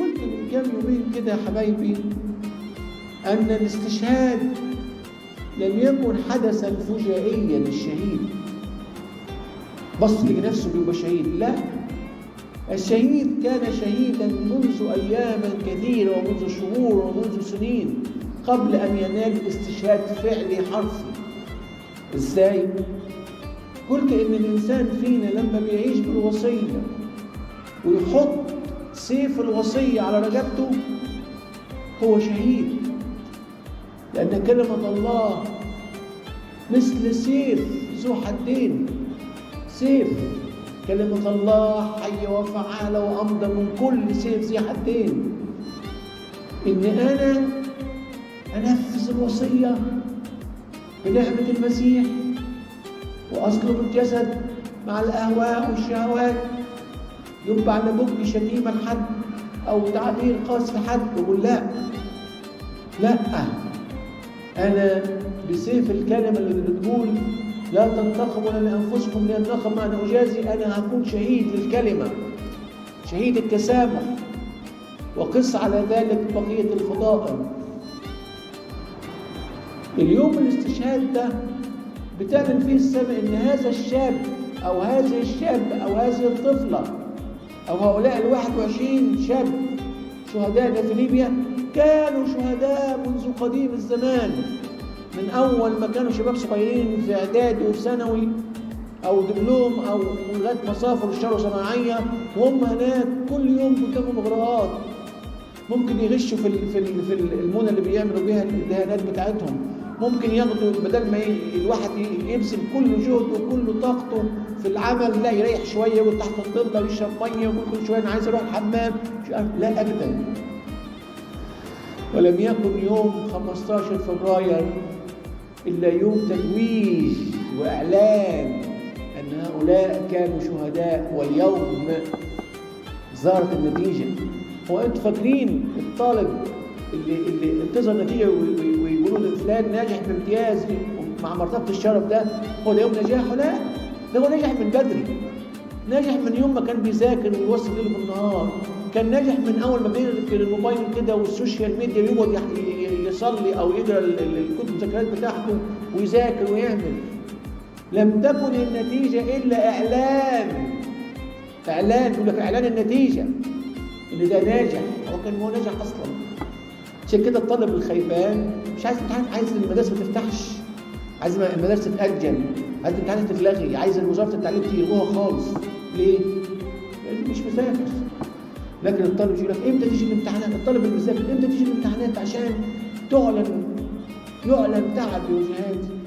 قلت من كام يومين كده يا حبايبي أن الاستشهاد لم يكن حدثا فجائيا للشهيد بص لنفسه بيبقى شهيد، لا، الشهيد كان شهيدا منذ أيام كثيرة ومنذ شهور ومنذ سنين قبل أن ينال الاستشهاد فعلي حرفي. إزاي؟ قلت إن الإنسان فينا لما بيعيش بالوصية ويحط سيف الوصية على رقبته هو شهيد، لأن كلمة الله مثل سيف ذو حدين. سيف كلمة الله حية وفعالة وأمضى من كل سيف ذي حدين. إن أنا أنفذ الوصية بنعمة المسيح وأصلب الجسد مع الأهواء والشهوات، يبقى على بكي شتيمة لحد أو تعبير قاسي لحد، يقول لا، أنا بسيف الكلمة اللي بتقول لا تنتقموا لأنفسكم لأنكم أنا أجازي، أنا هكون شهيد للكلمة، شهيد التسامح، وقس على ذلك بقية الفضائل. اليوم الاستشهاد ده بتعلن فيه السماء إن هذا الشاب أو هذه الشاب أو هذه الطفلة أو هؤلاء 21 شاب شهداء في ليبيا كانوا شهداء منذ قديم الزمان، من أول ما كانوا شباب صغيرين في إعدادي وفي ثانوي أو دبلوم أو لغاية ما سافروا اشتروا صناعية وهم هناك كل يوم قدامهم إغراءات، ممكن يغشوا في المونة اللي بيعملوا بيها الدهانات بتاعتهم، ممكن ياخدوا بدل ما الواحد يبذل كل جهد وكل طاقته في العمل لا يريح شوية يقعد تحت الضلة ويشرب مية ويقول كل شوية أنا عايز أروح الحمام، لا أبدا. ولم يكن يوم 15 فبراير إلا يوم تتويج وإعلان أن هؤلاء كانوا شهداء، واليوم ظهرت النتيجة. هو أنتوا فاكرين الطالب اللي انتظر نتيجة ويقولوا له فلان ناجح بامتياز مع مرتبة الشرف ده هو ده يوم نجاحه؟ لا، ده هو نجح من بدري، نجح من يوم ما كان بيذاكر ويوصل ليله بالنهار، كان ناجح من أول ما بيركب الموبايل كده والسوشيال ميديا يقعد يصلي أو يقرأ الكتب المذاكرات بتاعته ويذاكر ويعمل. لم تكن النتيجة إلا إعلان يقول لك إعلان النتيجة إن ده ناجح، هو ناجح أصلا. عشان كده الطالب الخيبان مش عايز امتحان، عايز المدارس ما تفتحش، عايز المدارس تتأجل، عايز الامتحانات تتلغي، عايز وزارة التعليم تلغوها خالص. ليه؟ لأنه مش مسافر. لكن الطالب يقول لك امتى تيجي الامتحانات؟ الطالب المسافر امتى تيجي الامتحانات عشان يعلن تعب وجهاد.